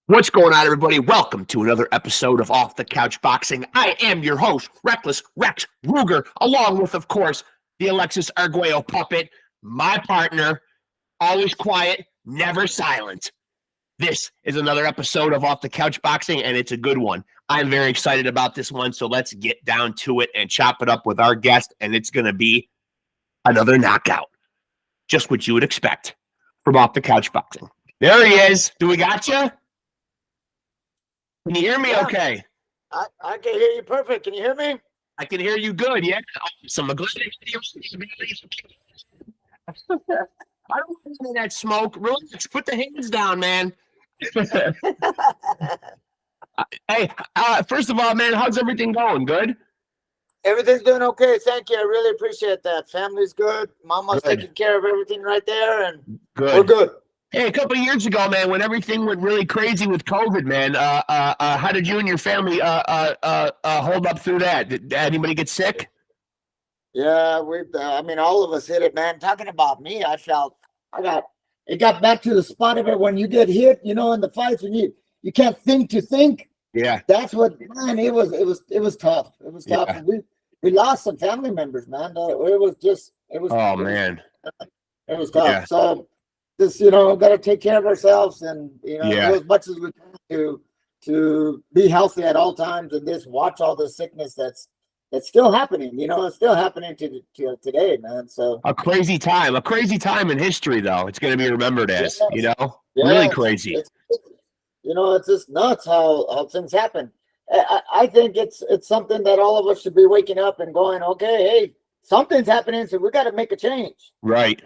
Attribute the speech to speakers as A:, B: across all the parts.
A: What's going on, everybody? Welcome to another episode of Off the Couch Boxing. I am your host, Reckless Rexx Ruger, along with, of course, the Alexis Arguello puppet, my partner, always quiet, never silent. This is another episode of Off the Couch Boxing, and it's a good one. I'm very excited about this one, so let's get down to it and chop it up with our guest, and it's going to be another knockout. Just what you would expect from Off the Couch Boxing. There he is. Do we got you? Can you hear me okay?
B: I can hear you perfect. Can you hear me?
A: I can hear you good, yeah. Awesome. I'm glad to hear you. I don't want that smoke. Relax. Put the hands down, man. Hey, first of all, man, how's everything going? Good?
B: Everything's doing okay. Thank you. I really appreciate that. Family's good. Mama's taking care of everything right there, and we're good.
A: Hey, a couple of years ago, man, when everything went really crazy with COVID, man, how did you and your family hold up through that? Did anybody get sick?
B: Yeah, I mean, all of us hit it, man. Talking about me, it got back to the spot of it when you get hit, in the fights, and you can't think to think.
A: Yeah,
B: that's what, man. It was tough. It was tough.
A: Yeah.
B: We lost some family members, man. It was.
A: Man,
B: it was tough.
A: Yeah.
B: So. Just got to take care of ourselves and do as much as we can to be healthy at all times and just watch all the sickness that's still happening. It's still happening to today, man. So
A: a crazy time in history, though. It's going to be remembered as really crazy.
B: It's just nuts how things happen. I think it's something that all of us should be waking up and going, okay, hey, something's happening, so we got to make a change.
A: Right.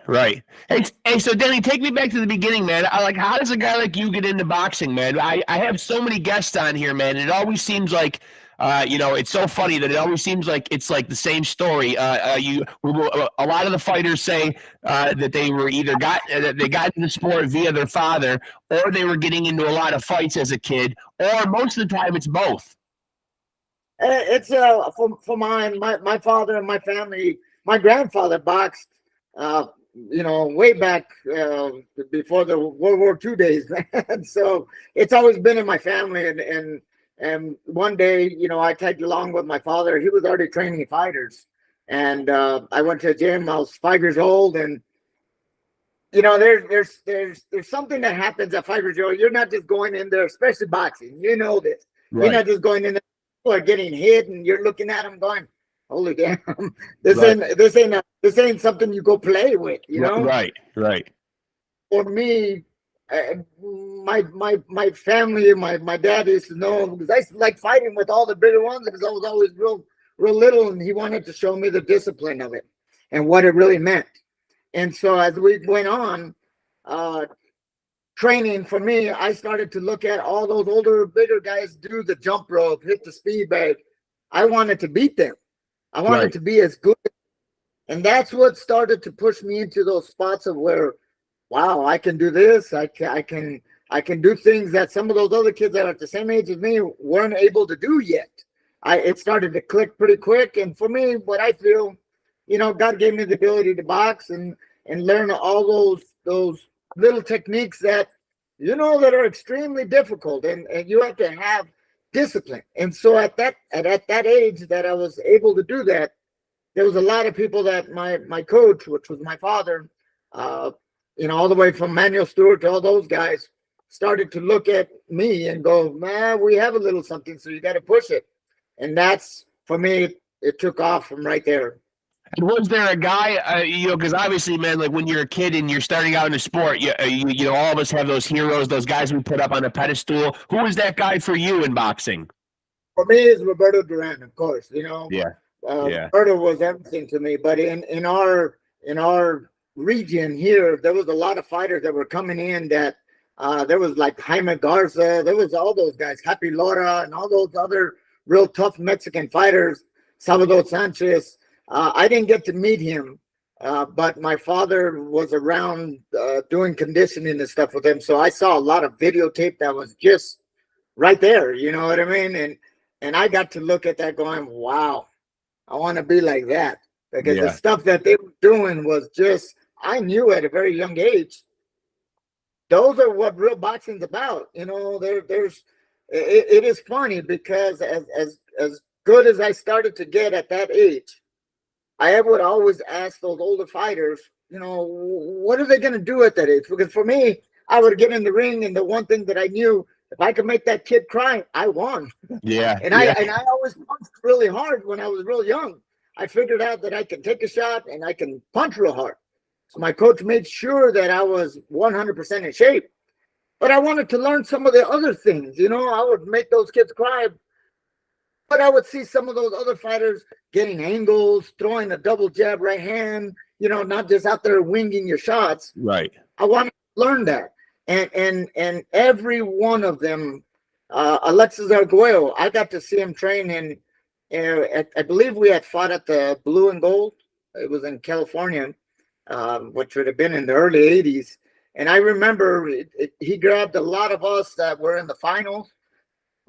A: Hey, so Denny, take me back to the beginning, man. How does a guy like you get into boxing, man? I have so many guests on here, man. It always seems like, it's so funny that it always seems like it's like the same story. A lot of the fighters say that they were either got into the sport via their father, or they were getting into a lot of fights as a kid, or most of the time it's both.
B: It's for my father and my family. My grandfather boxed, way back before the World War II days, man. So it's always been in my family. And one day, I tagged along with my father. He was already training fighters, and I went to the gym. I was 5 years old, and there's something that happens at 5 years old. You're not just going in there, especially boxing. You know this. Right. You're not just going in there. People are getting hit, and you're looking at them going, "Holy damn! This ain't something you go play with."
A: Right.
B: For me, my family, my dad used to know because I used to like fighting with all the bigger ones because I was always real little, and he wanted to show me the discipline of it and what it really meant. And so as we went on, training for me, I started to look at all those older, bigger guys do the jump rope, hit the speed bag. I wanted to beat them. I wanted to be as good. And that's what started to push me into those spots of where, wow, I can do this. I can do things that some of those other kids that are at the same age as me weren't able to do yet. It started to click pretty quick. And for me, what I feel, God gave me the ability to box and learn all those little techniques that that are extremely difficult, and you have to have discipline. And so at that age that I was able to do that, there was a lot of people that my coach, which was my father, all the way from Manuel Stewart to all those guys, started to look at me and go, man, we have a little something, so you got to push it. And that's, for me, it took off from right there.
A: And was there a guy, because obviously, man, like when you're a kid and you're starting out in a sport, all of us have those heroes, those guys we put up on a pedestal. Who was that guy for you in boxing?
B: For me, it's Roberto Duran, of course.
A: Yeah.
B: Roberto was everything to me. But in our region here, there was a lot of fighters that were coming in that there was like Jaime Garza, there was all those guys, Happy Lora, and all those other real tough Mexican fighters, Salvador Sanchez. I didn't get to meet him, but my father was around doing conditioning and stuff with him. So I saw a lot of videotape that was just right there. You know what I mean? And I got to look at that going, wow, I want to be like that. Because the stuff that they were doing was just, I knew at a very young age, those are what real boxing's about. You know, it is funny because as good as I started to get at that age, I would always ask those older fighters, you know, what are they going to do at that age? Because for me, I would get in the ring, and the one thing that I knew, if I could make that kid cry, I won.
A: Yeah.
B: And I always punched really hard when I was real young. I figured out that I can take a shot and I can punch real hard. So my coach made sure that I was 100% in shape. But I wanted to learn some of the other things. You know, I would make those kids cry, but I would see some of those other fighters getting angles, throwing a double jab right hand, you know, not just out there winging your shots.
A: Right.
B: I wanted to learn that. And every one of them, Alexis Arguello, I got to see him train in, I believe we had fought at the Blue and Gold. It was in California, which would have been in the early 80s. And I remember he grabbed a lot of us that were in the finals.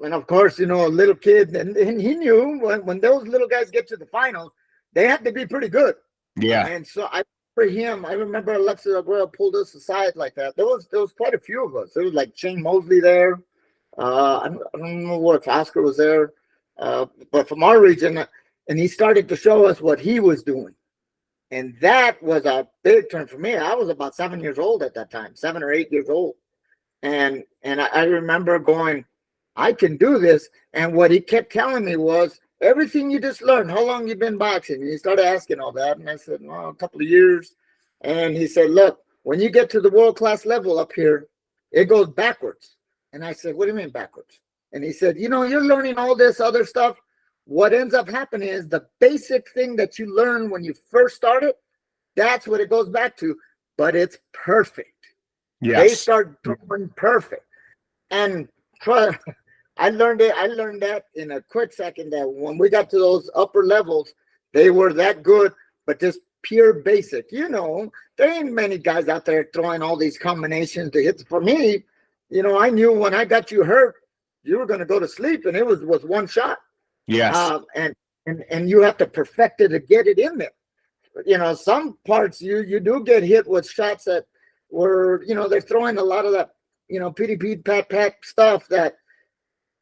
B: And of course, you know, a little kid, and he knew when those little guys get to the finals, they have to be pretty good.
A: Yeah.
B: And so I remember Alexis Arguello pulled us aside like that. There was quite a few of us. There was like Shane Mosley there. I don't know if Oscar was there, but from our region, and he started to show us what he was doing. And that was a big turn for me. I was about 7 years old at that time, 7 or 8 years old. And I remember going, I can do this. And what he kept telling me was, everything you just learned, how long you been boxing? And he started asking all that. And I said, well, a couple of years. And he said, look, when you get to the world-class level up here, it goes backwards. And I said, what do you mean backwards? And he said, you know, you're learning all this other stuff. What ends up happening is the basic thing that you learn when you first started, that's what it goes back to, but it's perfect.
C: Yes.
B: They start doing perfect. And I learned that in a quick second, that when we got to those upper levels, they were that good, but just pure basic. You know, there ain't many guys out there throwing all these combinations to hit. For me, you know, I knew when I got you hurt, you were going to go to sleep, and it was one shot.
C: Yes.
B: And you have to perfect it to get it in there. You know, some parts you do get hit with shots that were, you know, they're throwing a lot of that, you know, PDP pat stuff that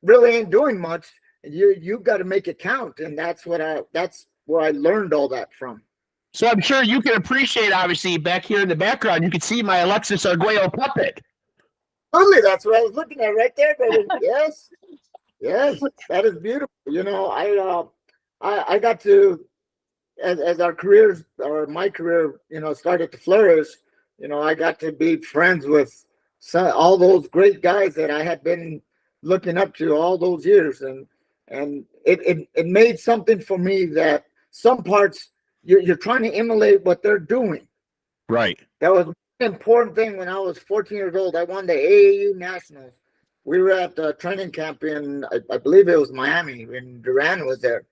B: really ain't doing much. You got to make it count, and that's where I learned all that from.
A: So I'm sure you can appreciate, obviously, back here in the background, you can see my Alexis Arguello puppet.
B: Totally, that's what I was looking at right there, baby. Yes, that is beautiful. You know, I got to, as our careers, or my career, you know, started to flourish, you know, I got to be friends with all those great guys that I had been looking up to all those years. And it made something for me that some parts you're trying to emulate what they're doing.
C: Right.
B: That was an important thing. When I was 14 years old, I won the AAU Nationals. We were at the training camp in, I believe it was Miami, and Duran was there.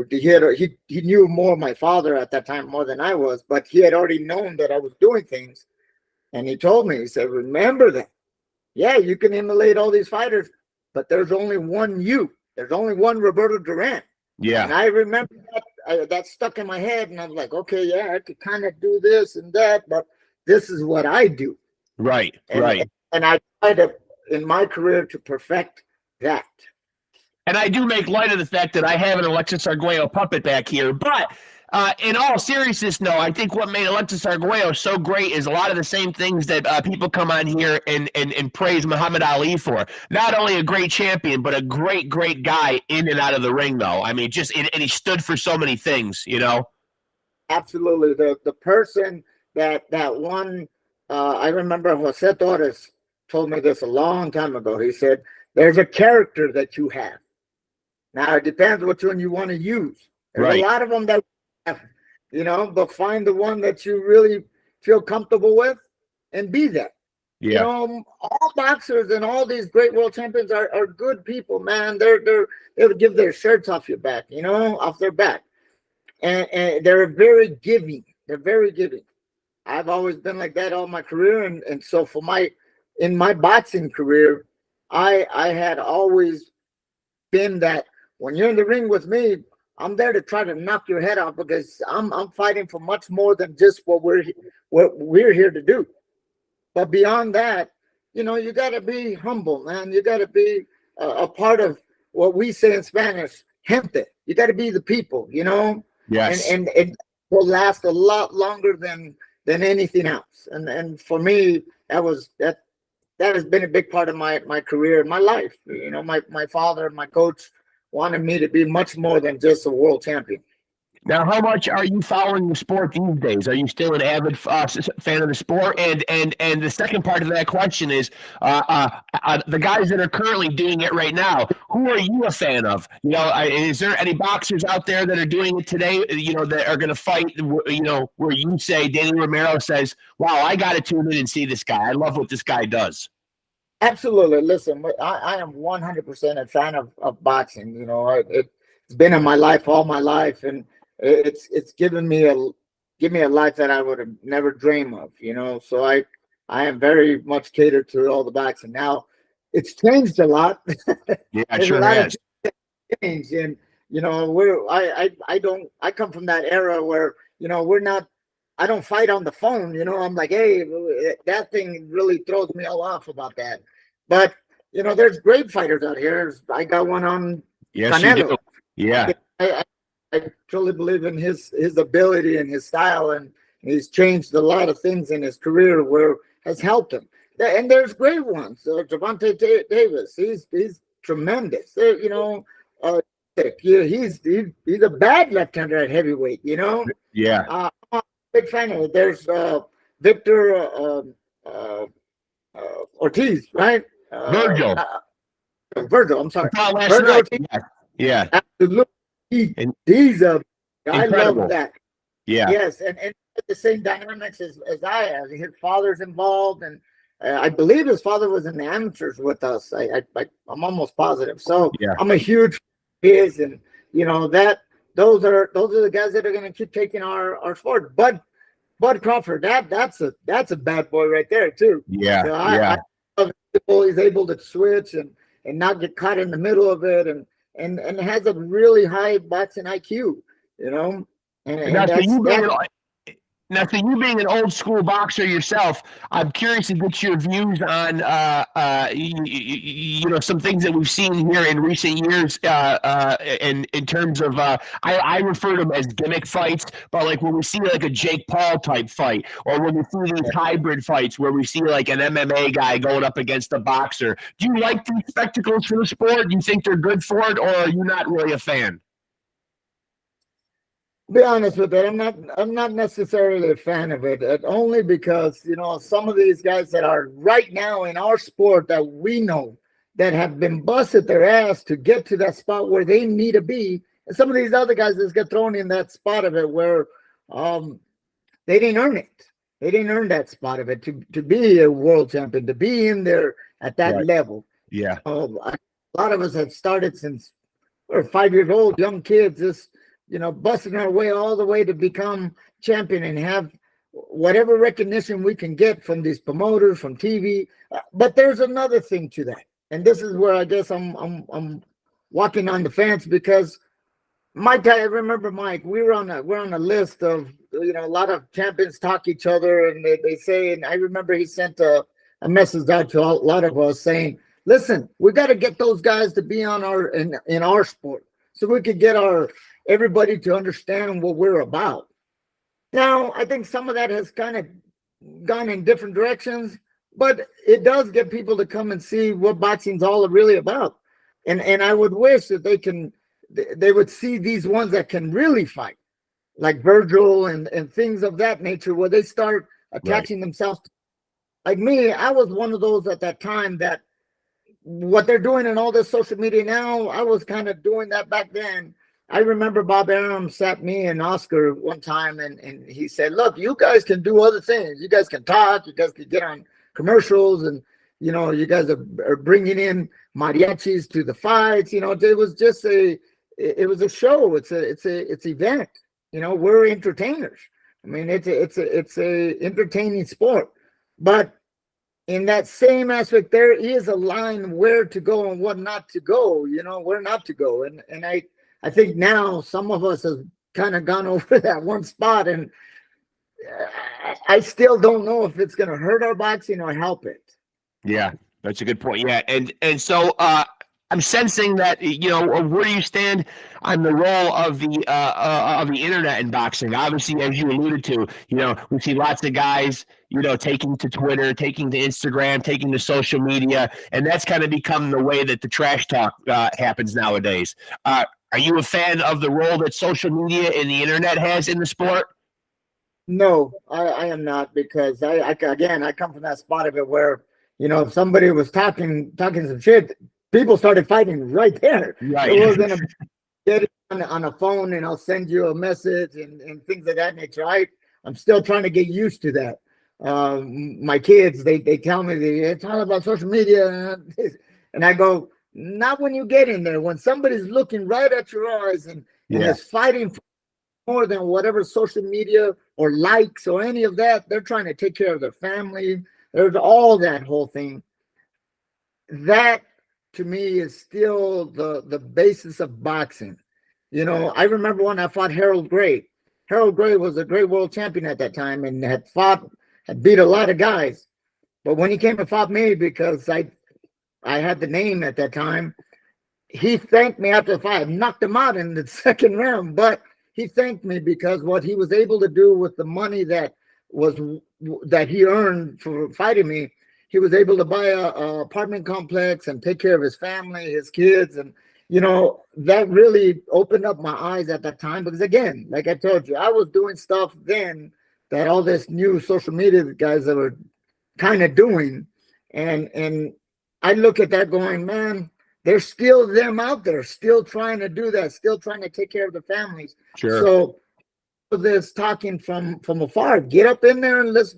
B: He knew more of my father at that time more than I was, but he had already known that I was doing things. And he told me, he said, remember that. Yeah, you can emulate all these fighters, but there's only one you. There's only one Roberto Duran.
C: Yeah.
B: And I remember that stuck in my head, and I was like, okay, yeah, I could kind of do this and that, but this is what I do.
C: Right. Right.
B: And I tried to, in my career, to perfect that.
A: And I do make light of the fact that I have an Alexis Arguello puppet back here. But in all seriousness, no, I think what made Alexis Arguello so great is a lot of the same things that people come on here and praise Muhammad Ali for. Not only a great champion, but a great, great guy in and out of the ring, though. I mean, and he stood for so many things, you know?
B: Absolutely. The person that won, I remember Jose Torres told me this a long time ago. He said, there's a character that you have. Now, it depends which one you want to use. There's a lot of them that have, you know, but find the one that you really feel comfortable with and be that.
C: Yeah.
B: You know, all boxers and all these great world champions are good people, man. They would give their shirts off your back, you know, off their back. And they're very giving. They're very giving. I've always been like that all my career. And so in my boxing career, I had always been that. When you're in the ring with me, I'm there to try to knock your head off, because I'm fighting for much more than just what we're here to do. But beyond that, you got to be humble, man. You got to be a part of what we say in Spanish, gente. You got to be the people,
C: Yes.
B: and will last a lot longer than anything else. And for me, that has been a big part of my career and my life. My father, my coach wanted me to be much more than just a world champion.
C: Now, how much are you following the sport these days? Are you still an avid fan of the sport? And the second part of that question is, the guys that are currently doing it right now, who are you a fan of? Is there any boxers out there that are doing it today, that are going to fight, where you say, Danny Romero says, wow, I got to tune in and see this guy. I love what this guy does.
B: Absolutely. Listen, I am 100% a fan of boxing. It's been in my life all my life, and it's given me a life that I would have never dreamed of. So I am very much catered to all the boxing. Now, it's changed a lot.
C: Yeah, it sure has.
B: Changed, and I come from that era where I don't fight on the phone. I'm like, hey, that thing really throws me all off about that. But there's great fighters out here. I got one on Canelo.
C: Yeah.
B: I truly believe in his ability and his style, and he's changed a lot of things in his career where has helped him. And there's great ones. Gervonta Davis, he's tremendous. He's a bad left-hander at heavyweight.
C: Yeah.
B: I'm a big fan of it. There's Victor Ortiz, right?
C: Virgil.
B: Virgil, I'm sorry.
C: Virgil Ortiz. Yeah.
B: Absolutely. He's a I love that.
C: Yeah.
B: Yes, and the same dynamics as I have. His father's involved, and I believe his father was in the amateurs with us. I'm almost positive. So yeah. I'm a huge fan of his, and those are the guys that are going to keep taking our sport. Bud Crawford, that's a bad boy right there too.
C: Yeah.
B: So I love he's able to switch and not get caught in the middle of it, and has a really high boxing IQ,
C: Now, so you being an old school boxer yourself, I'm curious to get your views on, some things that we've seen here in recent years, in terms of, I refer to them as gimmick fights, but like when we see like a Jake Paul type fight, or when we see these hybrid fights where we see like an MMA guy going up against a boxer. Do you like these spectacles for the sport? Do you think they're good for it, or are you not really a fan?
B: Be honest with it, I'm not necessarily a fan of it, only because some of these guys that are right now in our sport that we know that have been busted their ass to get to that spot where they need to be, and some of these other guys that get thrown in that spot of it where they didn't earn it. They didn't earn that spot of it to be a world champion, to be in there at that level.
C: Yeah.
B: A lot of us have started since we're 5 years old, young kids, just busting our way all the way to become champion and have whatever recognition we can get from these promoters, from TV. But there's another thing to that, and this is where I guess I'm walking on the fence, because Mike, I remember Mike. We're on a list of a lot of champions talk each other, and they say, and I remember he sent a message out to a lot of us saying, "Listen, we got to get those guys to be on in our sport, so we could get everybody to understand what we're about." Now, I think some of that has kind of gone in different directions, but it does get people to come and see what boxing's all really about. And I would wish that they would see these ones that can really fight, like Virgil and things of that nature, where they start attaching themselves to, like me. I was one of those at that time that what they're doing in all this social media now, I was kind of doing that back then. I remember Bob Arum sat me and Oscar one time, and he said, "Look, you guys can do other things. You guys can talk. You guys can get on commercials, and you guys are bringing in mariachis to the fights. It was just a show. It's event. We're entertainers. I mean, it's a entertaining sport, but in that same aspect, there is a line where to go and what not to go. Where not to go, and I think now some of us have kind of gone over that one spot, and I still don't know if it's going to hurt our boxing or help it.
C: Yeah, that's a good point. Yeah, and so I'm sensing that where do you stand on the role of the internet in boxing? Obviously, as you alluded to, we see lots of guys taking to Twitter, taking to Instagram, taking to social media, and that's kind of become the way that the trash talk happens nowadays. Are you a fan of the role that social media and the internet has in the sport?
B: No, I am not, because I come from that spot of it where, if somebody was talking some shit, people started fighting right there.
C: Right.
B: It wasn't a get it on a phone and I'll send you a message and things of that nature. I'm still trying to get used to that. My kids, they tell me it's all about social media, and I go, not when you get in there. When somebody's looking right at your eyes and is fighting for more than whatever social media or likes or any of that, they're trying to take care of their family. There's all that whole thing. That to me is still the basis of boxing. I remember when I fought Harold Gray. Harold Gray was a great world champion at that time and had beat a lot of guys. But when he came and fought me, because I had the name at that time, he thanked me after the fight. I knocked him out in the second round, but he thanked me because what he was able to do with the money that he earned for fighting me, he was able to buy a apartment complex and take care of his family, his kids. And, that really opened up my eyes at that time, because again, like I told you, I was doing stuff then that all this new social media guys that were kind of doing. And I look at that going, man, there's still them out there still trying to do that, still trying to take care of the families.
C: Sure.
B: So this talking from afar, get up in there and let's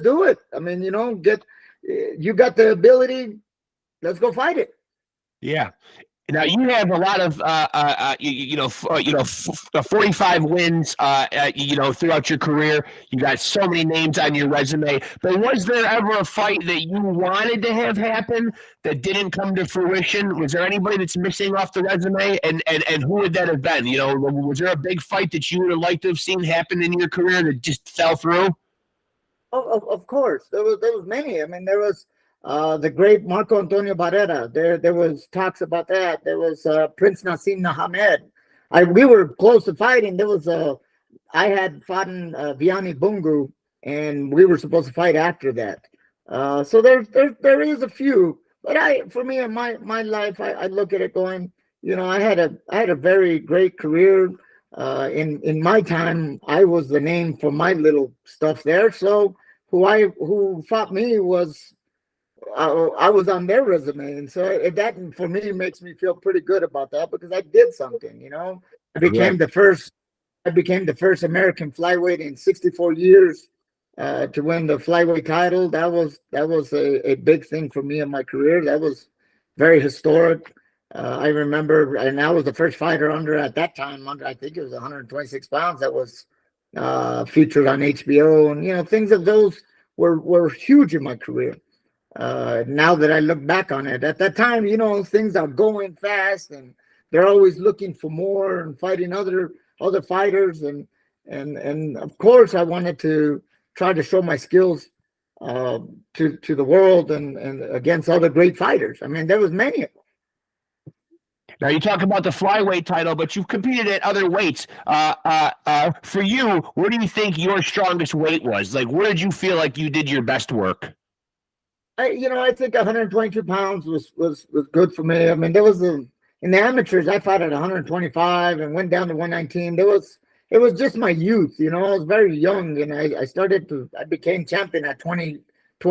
B: do it. I mean, you got the ability, let's go fight it.
C: Yeah. Now you have a lot of 45 wins throughout your career. You got so many names on your resume. But was there ever a fight that you wanted to have happen that didn't come to fruition? Was there anybody that's missing off the resume? And who would that have been? Was there a big fight that you would have liked to have seen happen in your career that just fell through?
B: Of course, there was many. I mean, there was the great Marco Antonio Barrera. There was talks about that. There was Prince Nassim Mohammed. We were close to fighting. There was I had fought in Vianney Bungu, and we were supposed to fight after that. So there is a few. But for me in my life, I look at it going, I had a very great career. In my time, I was the name for my little stuff there. So who fought me was. I was on their resume, and so that for me makes me feel pretty good about that, because I did something. I became the first American flyweight in 64 years to win the flyweight title. That was a big thing for me in my career. That was very historic. I remember, and I was the first fighter at that time I think it was 126 pounds that was featured on HBO, and things of those were huge in my career. Now that I look back on it, at that time, things are going fast and they're always looking for more and fighting other fighters. And of course I wanted to try to show my skills to the world and against other great fighters. I mean, there was many of them.
C: Now you talk about the flyweight title, but you've competed at other weights. For you, where do you think your strongest weight was? Like, where did you feel like you did your best work?
B: I think 122 pounds was good for me. I mean, there was in the amateurs, I fought at 125 and went down to 119. It was just my youth. I was very young, and I became champion at 20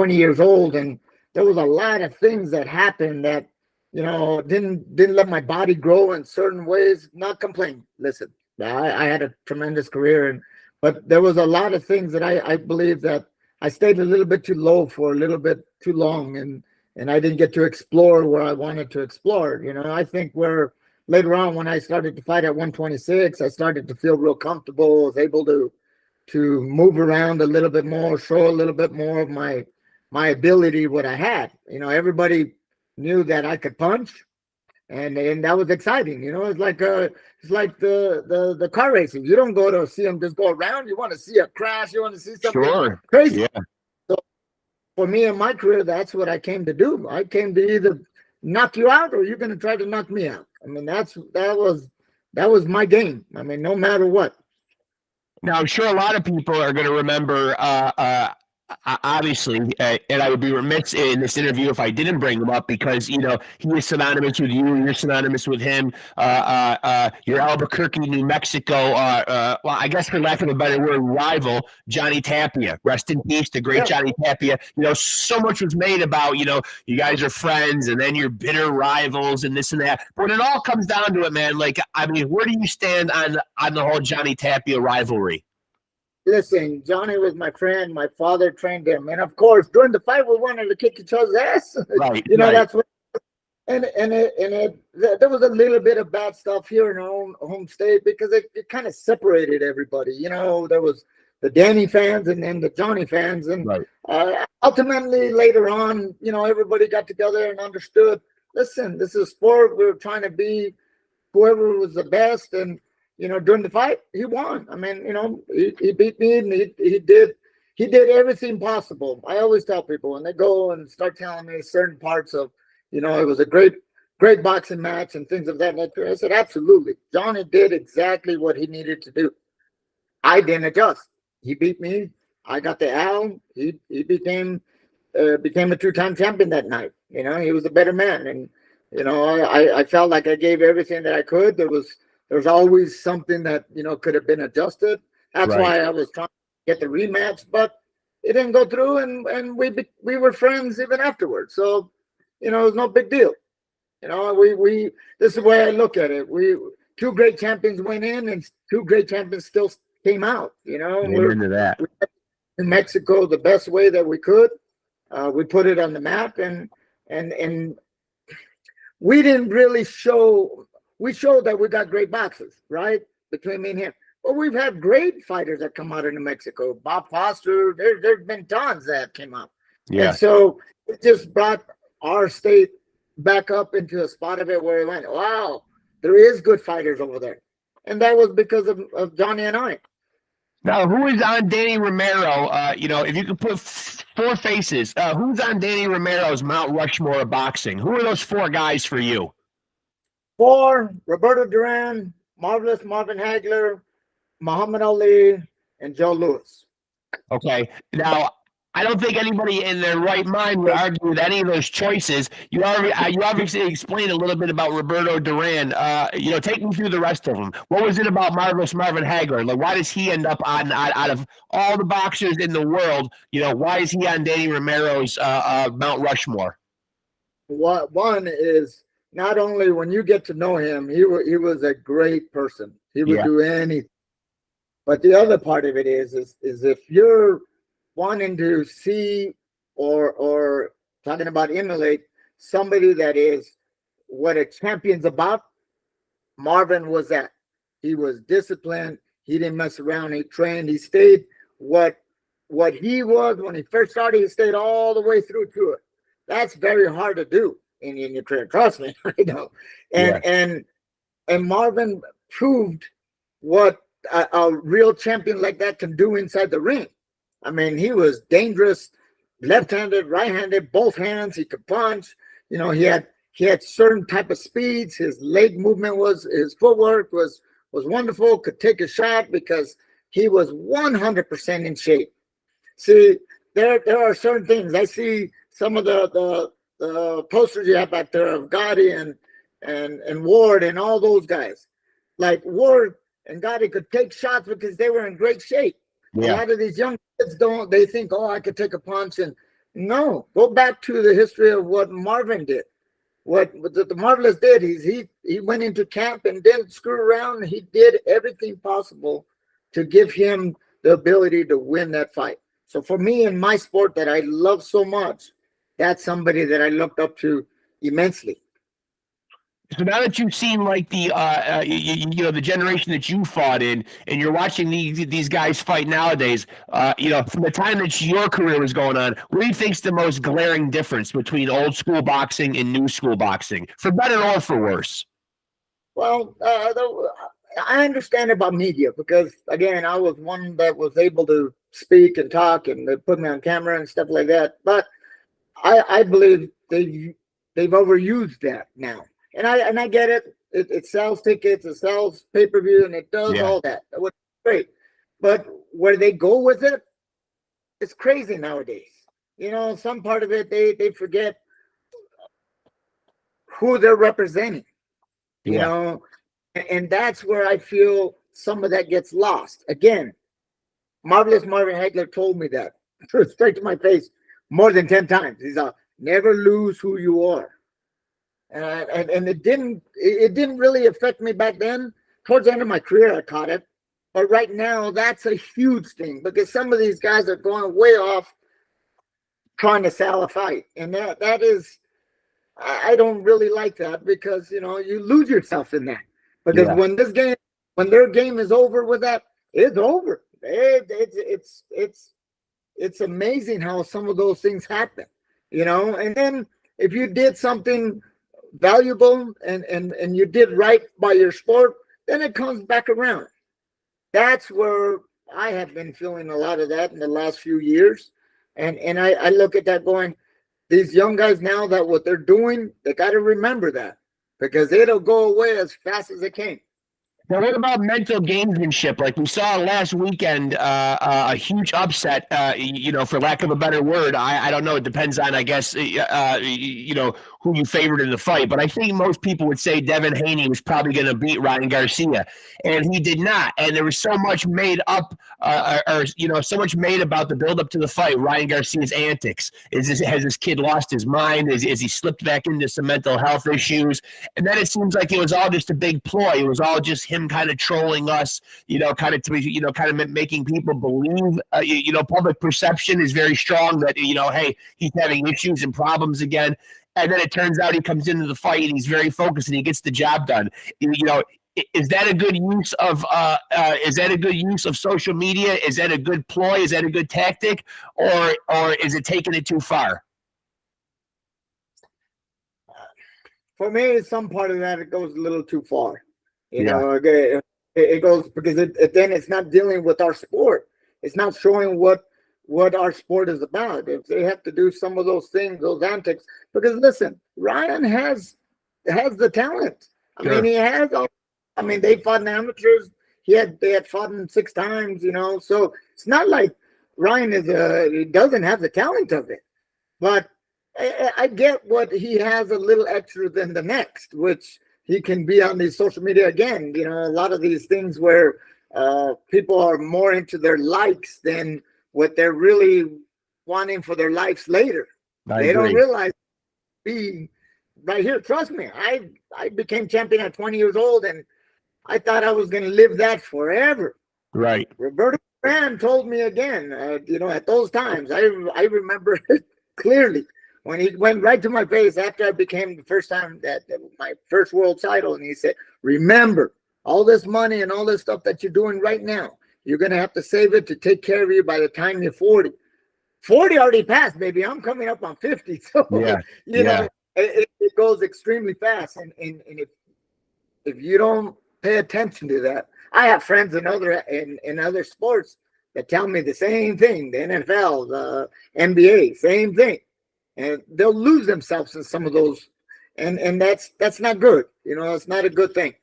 B: years old, and there was a lot of things that happened that didn't let my body grow in certain ways. Not complaining. Listen, I had a tremendous career, but there was a lot of things that I believe that I stayed a little bit too low for a little bit too long, and I didn't get to explore where I wanted to explore. I think where later on when I started to fight at 126, I started to feel real comfortable. I was able to move around a little bit more, show a little bit more of my ability, what I had. Everybody knew that I could punch, and that was exciting. It's like the car racing. You don't go to see them just go around. You want to see a crash. You want to see something crazy.
C: Yeah.
B: So for me in my career, that's what I came to do. I came to either knock you out or you're going to try to knock me out. I mean, that was my game. I mean, no matter what.
C: Now, I'm sure a lot of people are going to remember, obviously, and I would be remiss in this interview if I didn't bring him up because, he is synonymous with you. You're synonymous with him. Your Albuquerque, New Mexico, well, I guess for lack of a better word, rival, Johnny Tapia. Rest in peace, the great Johnny Tapia. So much was made about, you guys are friends and then you're bitter rivals and this and that. But when it all comes down to it, man, where do you stand on the whole Johnny Tapia rivalry?
B: Listen, Johnny was my friend. My father trained him, and of course, during the fight, we wanted to kick each other's ass.
C: Right,
B: that's what. And there was a little bit of bad stuff here in our own home state because it kind of separated everybody. There was the Danny fans and then the Johnny fans, and ultimately later on, everybody got together and understood. Listen, this is sport. We were trying to be whoever was the best, and during the fight, he won. I mean, he beat me, and he did everything possible. I always tell people when they go and start telling me certain parts of, it was a great boxing match and things of that nature. I said, absolutely. Johnny did exactly what he needed to do. I didn't adjust. He beat me. I got the L. He became a 2-time champion that night. He was a better man, and I felt like I gave everything that I could. There's always something that, could have been adjusted. That's why I was trying to get the rematch, but it didn't go through, and we were friends even afterwards. So, it was no big deal. We this is the way I look at it. Two great champions went in, and two great champions still came out.
C: We're into that.
B: We in Mexico the best way that we could. We put it on the map, and we didn't really show. We showed that we got great boxers, right, between me and him. But we've had great fighters that come out of New Mexico. Bob Foster, there's been tons that came up. Yeah. And so it just brought our state back up into a spot of it where it went, wow, there is good fighters over there. And that was because of Johnny and I.
C: Now, who is on Danny Romero? If you could put four faces, who's on Danny Romero's Mount Rushmore of boxing? Who are those four guys for you?
B: 4, Roberto Duran, Marvelous Marvin Hagler, Muhammad Ali, and Joe Louis.
C: Okay. Now, I don't think anybody in their right mind would argue with any of those choices. You obviously explained a little bit about Roberto Duran. Take me through the rest of them. What was it about Marvelous Marvin Hagler? Like, why does he end up on out of all the boxers in the world? Why is he on Danny Romero's Mount Rushmore?
B: One is, not only when you get to know him, he was a great person. He would do anything. But the other part of it is if you're wanting to see or talking about emulate somebody that is what a champion's about, Marvin was that. He was disciplined. He didn't mess around. He trained. He stayed what he was when he first started. He stayed all the way through to it. That's very hard to do in your career. Trust me, I know. And Marvin proved what a real champion like that can do inside the ring. I mean, he was dangerous, left-handed, right-handed, both hands. He could punch. He had certain type of speeds. His leg movement his footwork was wonderful. Could take a shot because he was 100% in shape. See, there are certain things. I see some of the posters you have back there of Gotti and Ward and all those guys. Like Ward and Gotti could take shots because they were in great shape. Yeah. A lot of these young kids they think, oh, I could take a punch. And no, go back to the history of what Marvin did. What the Marvelous did is he went into camp and didn't screw around. He did everything possible to give him the ability to win that fight. So for me in my sport that I love so much, that's somebody that I looked up to immensely.
C: So now that you've seen like the the generation that you fought in, and you're watching these guys fight nowadays, from the time that your career was going on, what do you think's the most glaring difference between old school boxing and new school boxing, for better or for worse?
B: Well, I understand about media because again, I was one that was able to speak and talk, and they put me on camera and stuff like that. But I believe they've overused that now, and I get it. It sells tickets, it sells pay-per-view, and it does all that. That was great. But where they go with it, it's crazy nowadays. You know, some part of it they forget who they're representing. You know, and that's where I feel some of that gets lost. Again, Marvelous Marvin Hagler told me that straight to my face more than 10 times. He's like, never lose who you are. And it didn't really affect me back then. Towards the end of my career, I caught it. But right now, that's a huge thing because some of these guys are going way off trying to sell a fight. And that is, I don't really like that because, you know, you lose yourself in that. Because when their game is over with that, it's over. It's amazing how some of those things happen, you know. And then if you did something valuable and you did right by your sport, then it comes back around. That's where I have been feeling a lot of that in the last few years. And I look at that going, these young guys now, that what they're doing, they got to remember that because it'll go away as fast as it came.
C: Now, what about mental gamesmanship? Like we saw last weekend, a huge upset, you know, for lack of a better word. I don't know. It depends on, I guess, you know, who you favored in the fight. But I think most people would say Devin Haney was probably going to beat Ryan Garcia. And he did not. And there was so much made up, or you know, so much made about the buildup to the fight. Ryan Garcia's antics. Has this kid lost his mind? Is he slipped back into some mental health issues? And then it seems like it was all just a big ploy. It was all just him kind of trolling us, you know, kind of making people believe, you know, public perception is very strong that, you know, hey, he's having issues and problems again. And then it turns out he comes into the fight and he's very focused and he gets the job done. You know, is that a good use of social media? Is that a good ploy? Is that a good tactic? Or is it taking it too far?
B: For me, some part of that, it goes a little too far. You know, it goes because then it's not dealing with our sport. It's not showing what our sport is about. If they have to do some of those things, those antics, because listen, Ryan has the talent. I mean, he has. I mean, they fought in amateurs. They had fought him 6 times. You know, so it's not like Ryan he doesn't have the talent of it. But I get what he has a little extra than the next, which he can be on these social media again. You know, a lot of these things where people are more into their likes than what they're really wanting for their lives later. They don't realize being right here. Trust me, I became champion at 20 years old, and I thought I was going to live that forever.
C: Right.
B: Roberto Duran told me again, you know, at those times, I remember it clearly. When he went right to my face after I became the first time that my first world title, and he said, remember, all this money and all this stuff that you're doing right now, you're going to have to save it to take care of you by the time you're 40. 40 already passed, baby. I'm coming up on 50. So, you know, it goes extremely fast. And if you don't pay attention to that, I have friends in other sports that tell me the same thing, the NFL, the NBA, same thing. And they'll lose themselves in some of those, and that's not good. You know, it's not a good thing.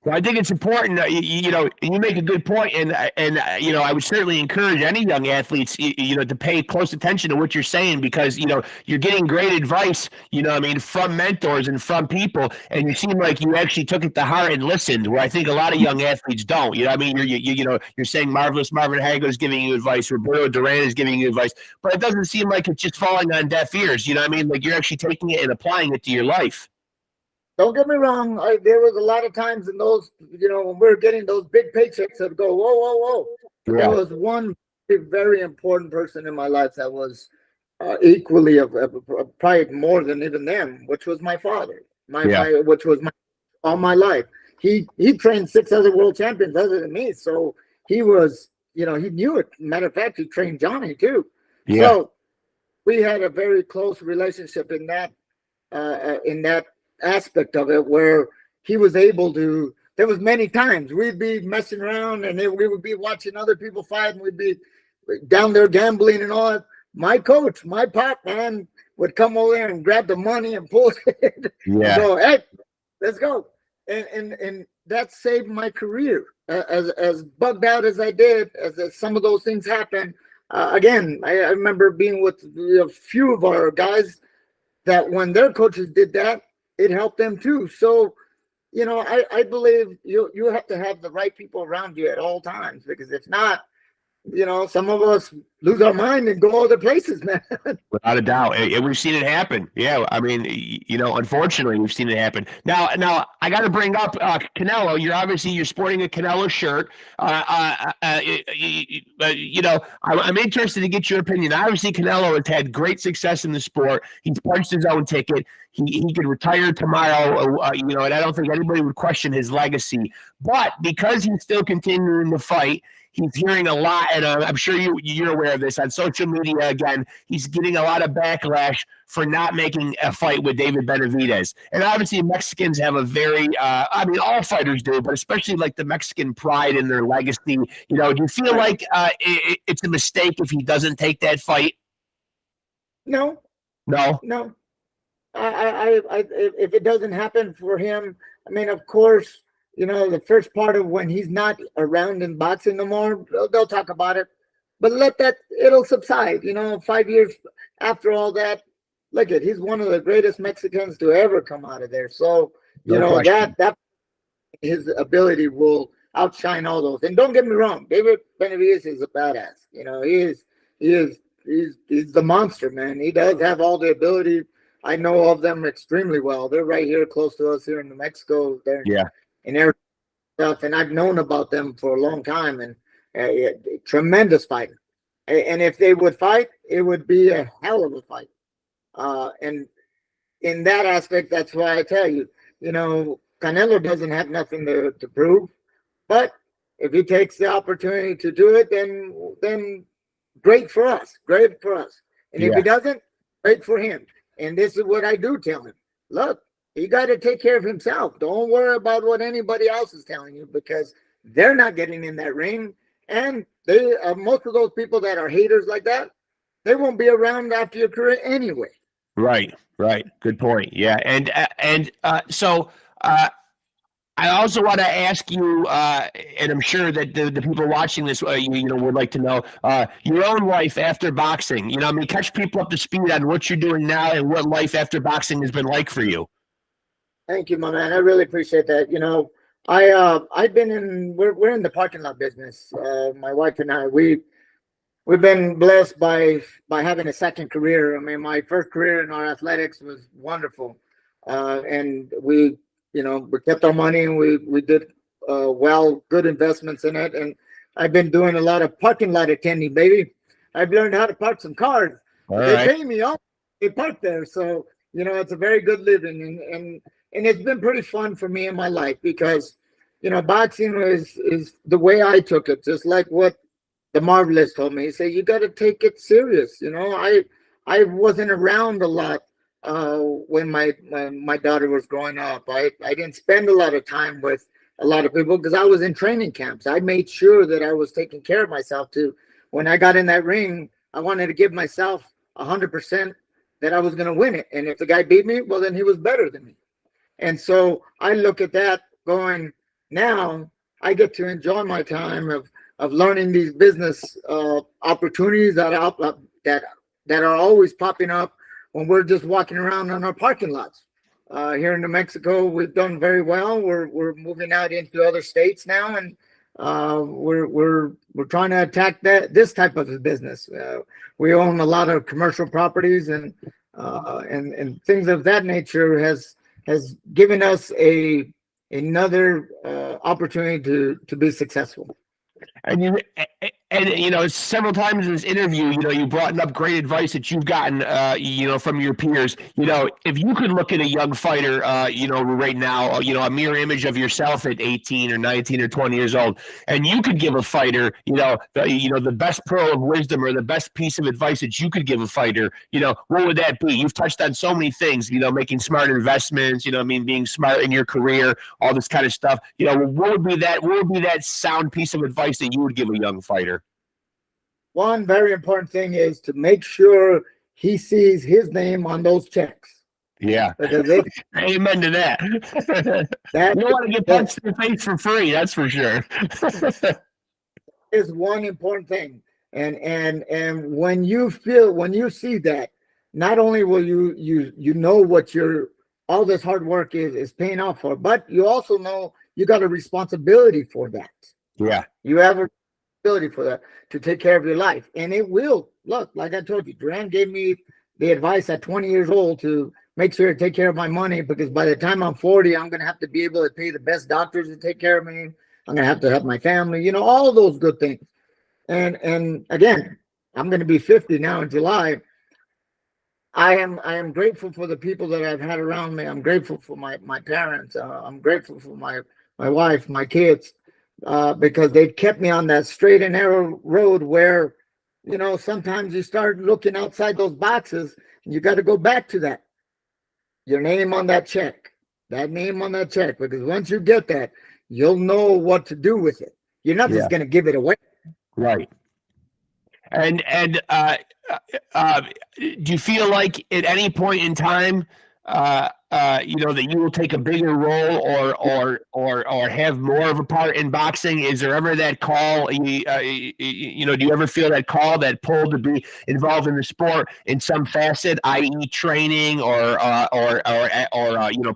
C: Well, I think it's important. You know, you make a good point, and you know, I would certainly encourage any young athletes, you know, to pay close attention to what you're saying because you know you're getting great advice. You know, I mean, from mentors and from people, and you seem like you actually took it to heart and listened. Where I think a lot of young athletes don't. You know, I mean, you know, you're saying Marvelous Marvin Hagler is giving you advice, Roberto Duran is giving you advice, but it doesn't seem like it's just falling on deaf ears. You know, what I mean, like you're actually taking it and applying it to your life.
B: Don't get me wrong. There was a lot of times in those, you know, when we were getting those big paychecks that go, whoa. Yeah. There was one very important person in my life that was equally probably more than even them, which was my father. Which was all my life. He trained 6 other world champions other than me, so he was, you know, he knew it. Matter of fact, he trained Johnny too. Yeah. So we had a very close relationship in that aspect of it where he was able to. There was many times we'd be messing around and we would be watching other people fight and we'd be down there gambling and all, my coach, my pop man would come over there and grab the money and pull it and go, hey, let's go. And that saved my career. As bugged out as I did, as some of those things happened. Again, I remember being with a few of our guys that when their coaches did that, it helped them too. So, you know, I believe you have to have the right people around you at all times, because if not, you know, some of us lose our mind and go other places, man.
C: Without a doubt. And we've seen it happen. Yeah. I mean, you know, unfortunately, we've seen it happen. Now I got to bring up Canelo. You're sporting a Canelo shirt. You know, I'm interested to get your opinion. Obviously, Canelo has had great success in the sport. He's punched his own ticket. He could retire tomorrow, you know, and I don't think anybody would question his legacy. But because he's still continuing to fight, he's hearing a lot, and I'm sure you're aware of this on social media. Again, he's getting a lot of backlash for not making a fight with David Benavidez. And obviously, Mexicans have a very, I mean, all fighters do, but especially like the Mexican pride in their legacy. You know, do you feel like it's a mistake if he doesn't take that fight?
B: No. If it doesn't happen for him, I mean, of course, you know, the first part of when he's not around in boxing no more, they'll talk about it, but it'll subside. You know, 5 years after all that, look at, he's one of the greatest Mexicans to ever come out of there. So, you know, that his ability will outshine all those. And don't get me wrong, David Benavidez is a badass. You know, he's the monster, man. He does have all the ability. I know of them extremely well. They're right here close to us here in New Mexico. In their stuff, and I've known about them for a long time, and tremendous fighter. And if they would fight, it would be a hell of a fight. And in that aspect, that's why I tell you, you know, Canelo doesn't have nothing to prove, but if he takes the opportunity to do it, then great for us, And if he doesn't, great for him. And this is what I do tell him: look, he got to take care of himself. Don't worry about what anybody else is telling you, because they're not getting in that ring. And they, most of those people that are haters like that, they won't be around after your career anyway.
C: Right. Good point. Yeah. And so I also want to ask you, and I'm sure that the people watching this, you know, would like to know your own life after boxing. You know, I mean, catch people up to speed on what you're doing now and what life after boxing has been like for you.
B: Thank you, my man. I really appreciate that. You know, I've been we're in the parking lot business. My wife and I, we've been blessed by having a second career. I mean, my first career in our athletics was wonderful. And we kept our money, and we did good investments in it. And I've been doing a lot of parking lot attending, baby. I've learned how to park some cars. They pay me off. They park there. So, you know, it's a very good living, and it's been pretty fun for me in my life, because, you know, boxing is the way I took it, just like what the Marvelous told me. He said, you got to take it serious. You know, I wasn't around a lot when my daughter was growing up. I didn't spend a lot of time with a lot of people because I was in training camps. I made sure that I was taking care of myself too. When I got in that ring, I wanted to give myself 100% that I was going to win it. And if the guy beat me, well, then he was better than me. And so I look at that going, now I get to enjoy my time of learning these business opportunities that are always popping up when we're just walking around on our parking lots. Here in New Mexico, we've done very well. We're moving out into other states now, and we're trying to attack this type of business. We own a lot of commercial properties and things of that nature has given us another opportunity to be successful.
C: And you know, several times in this interview, you know, you brought up great advice that you've gotten, you know, from your peers. You know, if you could look at a young fighter, you know, right now, you know, a mirror image of yourself at 18 or 19 or 20 years old, and you could give a fighter, the best pearl of wisdom or the best piece of advice that you could give a fighter, you know, what would that be? You've touched on so many things, you know, making smart investments, you know, I mean, being smart in your career, all this kind of stuff. You know, what would be that sound piece of advice that you would give a young fighter?
B: one very important thing is to make sure he sees his name on those checks.
C: Yeah.
B: Because if
C: Amen to that.
B: that
C: You don't want to get punched in the face for free, that's for sure.
B: is one important thing. And when you see that, not only will you know what all this hard work is paying off for, but you also know you got a responsibility for that.
C: Yeah.
B: You have a responsibility for that, to take care of your life. And it will, look, like I told you, Duran gave me the advice at 20 years old to make sure to take care of my money, because by the time I'm 40, I'm going to have to be able to pay the best doctors to take care of me. I'm going to have my family, all of those good things. And again, I'm going to be 50 now in July. I am grateful for the people that I've had around me. I'm grateful for my parents. I'm grateful for my wife, my kids, because they've kept me on that straight and narrow road where, sometimes you start looking outside those boxes, and you got to go back to that. Your name on that check, because once you get that, you'll know what to do with it. You're not just going to give it away.
C: Right. And do you feel like at any point in time, that you will take a bigger role or have more of a part in boxing? Is there ever that call? Do you ever feel that call, that pull to be involved in the sport in some facet, i.e., training or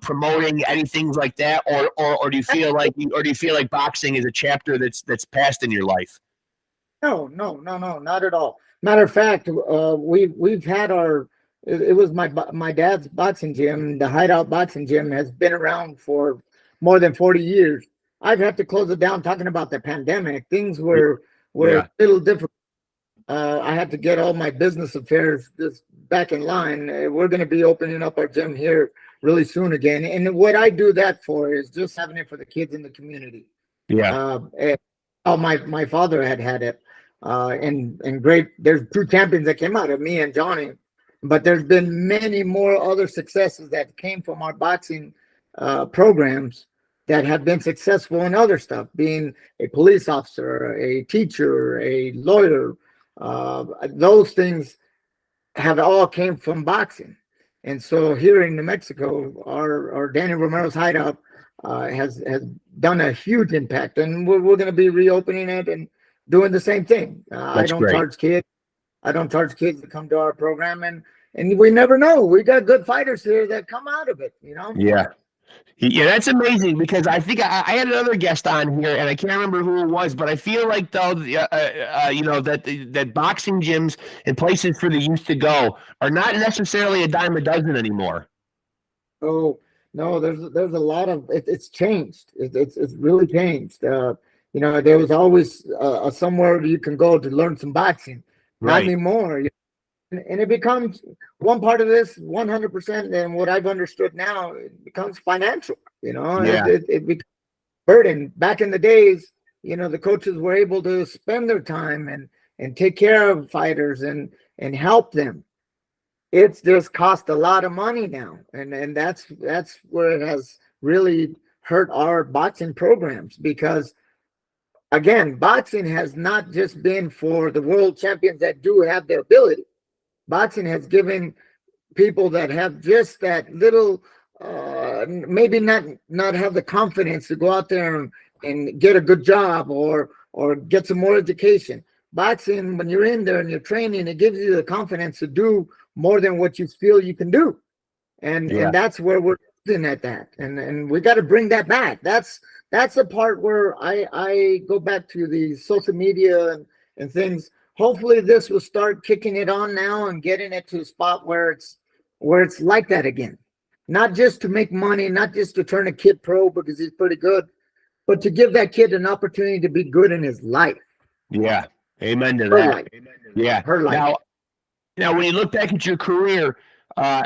C: promoting, anything like that, or do you feel like boxing is a chapter that's passed in your life?
B: No, not at all. Matter of fact, we've had it was my dad's boxing gym. The Hideout Boxing Gym has been around for more than 40 years. I've had to close it down talking about the pandemic. Things were a little different. I had to get all my business affairs just back in line. We're going to be opening up our gym here really soon again. And what I do that for is just having it for the kids in the community.
C: Yeah.
B: My father had it. And great, there's 2 champions that came out of me and Johnny, but there's been many more other successes that came from our boxing programs that have been successful in other stuff, being a police officer, a teacher, a lawyer. Those things have all came from boxing. And so here in New Mexico, our Danny Romero's Hideout has done a huge impact, and we're going to be reopening it and doing the same thing. I don't charge kids. I don't charge kids to come to our program, and we never know. We got good fighters here that come out of it,
C: Yeah, that's amazing, because I think I had another guest on here, and I can't remember who it was, but I feel like, though, that boxing gyms and places for the youth to go are not necessarily a dime a dozen anymore.
B: Oh no, there's a lot of it's changed. It's really changed. There was always somewhere you can go to learn some boxing. Not anymore. And it becomes one part of this 100%. And what I've understood now, it becomes financial. It becomes burden. Back in the days, the coaches were able to spend their time and take care of fighters and help them. It's just cost a lot of money now, and that's where it has really hurt our boxing programs, because again, boxing has not just been for the world champions that do have the ability. Boxing has given people that have just that little, maybe not have the confidence to go out there and get a good job or get some more education. Boxing, when you're in there and you're training, it gives you the confidence to do more than what you feel you can do. And that's where we're looking at that. And we got to bring that back. That's the part where I go back to the social media and things. Hopefully this will start kicking it on now and getting it to a spot where it's like that again. Not just to make money, not just to turn a kid pro because he's pretty good, but to give that kid an opportunity to be good in his life.
C: Yeah. Amen to that.
B: Life.
C: Yeah.
B: Her life.
C: Now, when you look back at your career,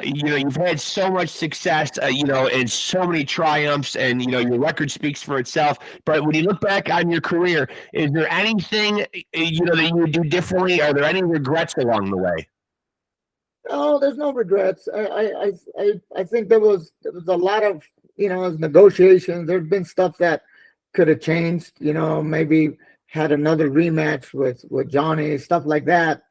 C: you've had so much success, and so many triumphs, and, your record speaks for itself. But when you look back on your career, is there anything, that you would do differently? Are there any regrets along the way?
B: Oh, there's no regrets. I think there was a lot of, negotiations. There's been stuff that could have changed, maybe had another rematch with Johnny, stuff like that.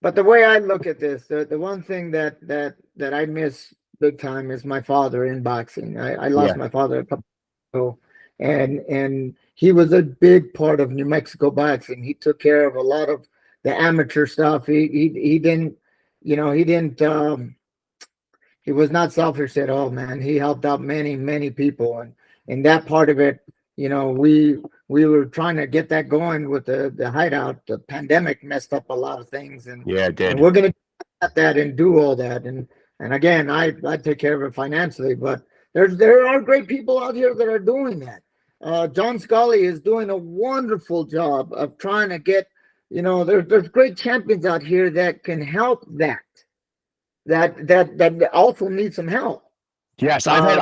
B: But the way I look at this, the one thing that I miss big time is my father in boxing. I lost my father a couple ago, and he was a big part of New Mexico boxing. He took care of a lot of the amateur stuff. He didn't, you know, he was not selfish at all, man. He helped out many people, and that part of it, you know, we were trying to get that going with the hideout. The pandemic messed up a lot of things, and
C: Yeah, it did.
B: and we're gonna get that and do all that, and again, I take care of it financially, but there are great people out here that are doing that. John Scully is doing a wonderful job of trying to get, you know, there's great champions out here that can help that also need some help.
C: Yes, I've had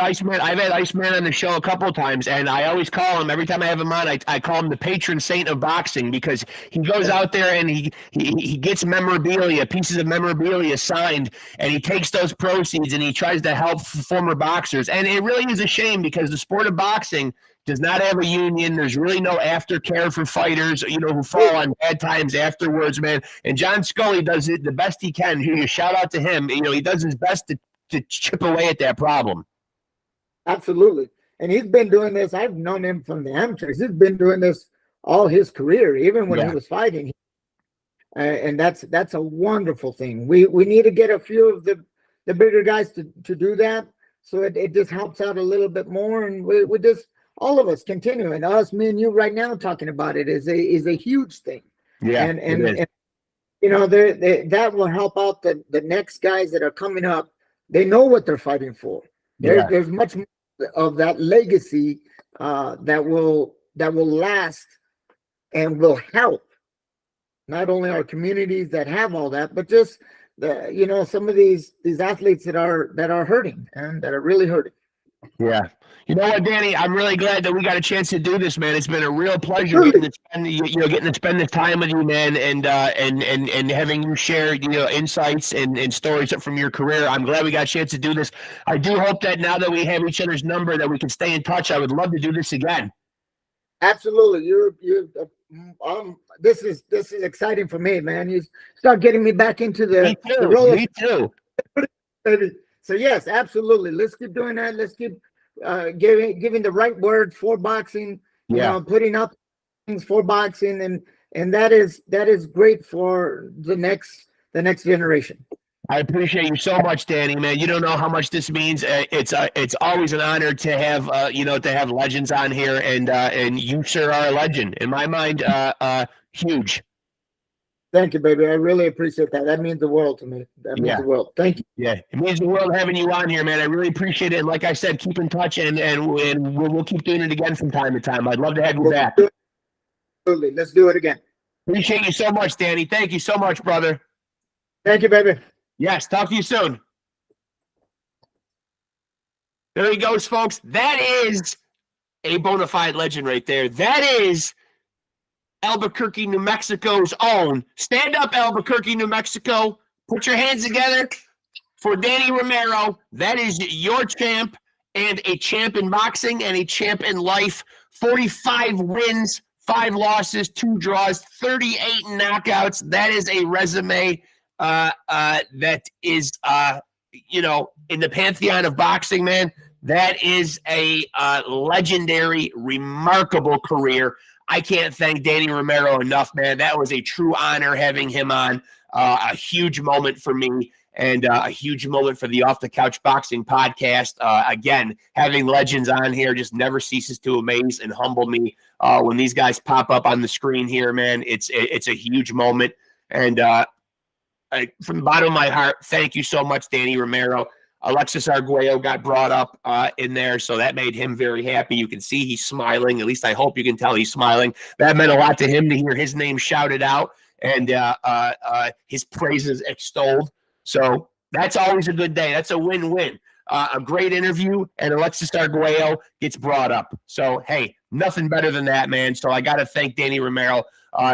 C: Iceman on the show a couple of times, and I always call him every time I have him on. I call him the patron saint of boxing, because he goes out there and he gets memorabilia, pieces of memorabilia signed, and he takes those proceeds and he tries to help former boxers. And it really is a shame, because the sport of boxing does not have a union. There's really no aftercare for fighters, you know, who fall on bad times afterwards, man. And John Scully does it the best he can. You shout out to him. You know, he does his best to chip away at that problem.
B: Absolutely. And he's been doing this. I've known him from the amateurs. He's been doing this all his career, even when he was fighting. And that's a wonderful thing. We need to get a few of the bigger guys to do that. So it just helps out a little bit more. And we just, all of us continue. And us, me and you right now talking about it is a huge thing.
C: Yeah.
B: And you know, that will help out the next guys that are coming up. They know what they're fighting for. There's much more of that legacy that will last and will help not only our communities that have all that, but just you know, some of these athletes that are hurting and that are really hurting.
C: Yeah. You know what, Danny? I'm really glad that we got a chance to do this, man. It's been a real pleasure getting to spend this time with you, man, and having you share, you know, insights and stories from your career. I'm glad we got a chance to do this. I do hope that now that we have each other's number, that we can stay in touch. I would love to do this again.
B: Absolutely. This is exciting for me, man. You start getting me back into the role.
C: Me too.
B: So yes, absolutely. Let's keep doing that. Let's keep giving the right word for boxing. You know, putting up things for boxing, and that is great for the next generation.
C: I appreciate you so much, Danny, man. You don't know how much this means. It's always an honor to have you know, to have legends on here, and you sure are a legend in my mind. Huge.
B: Thank you, baby. I really appreciate that. That means the world to me. That means the world. Thank you.
C: Yeah, it means the world having you on here, man. I really appreciate it. And like I said, keep in touch, and we'll keep doing it again from time to time. I'd love to have you back.
B: Absolutely. Let's do it again.
C: Appreciate you so much, Danny. Thank you so much, brother.
B: Thank you, baby.
C: Yes, talk to you soon. There he goes, folks. That is a bona fide legend right there. That is Albuquerque, New Mexico's own. Stand up, Albuquerque, New Mexico. Put your hands together for Danny Romero. That is your champ, and a champ in boxing and a champ in life. 45 wins, 5 losses, 2 draws, 38 knockouts. That is a resume that is, you know, in the pantheon of boxing, man. That is a legendary, remarkable career. I can't thank Danny Romero enough, man. That was a true honor having him on. A huge moment for me, and a huge moment for the Off the Couch Boxing podcast. Again, having legends on here just never ceases to amaze and humble me. When these guys pop up on the screen here, man, it's a huge moment. And from the bottom of my heart, thank you so much, Danny Romero. Alexis Arguello got brought up in there, so that made him very happy. You can see he's smiling. At least I hope you can tell he's smiling. That meant a lot to him to hear his name shouted out and his praises extolled. So that's always a good day. That's a win-win. A great interview, and Alexis Arguello gets brought up. So, hey, nothing better than that, man. So I got to thank Danny Romero.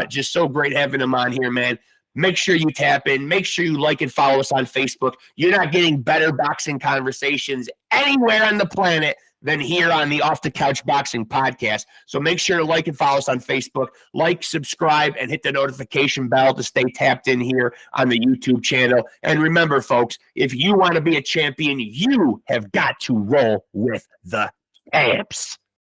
C: Just so great having him on here, man. Make sure you tap in. Make sure you like and follow us on Facebook. You're not getting better boxing conversations anywhere on the planet than here on the Off the Couch Boxing podcast. So make sure to like and follow us on Facebook, like, subscribe, and hit the notification bell to stay tapped in here on the YouTube channel. And remember, folks, if you want to be a champion, you have got to roll with the champs.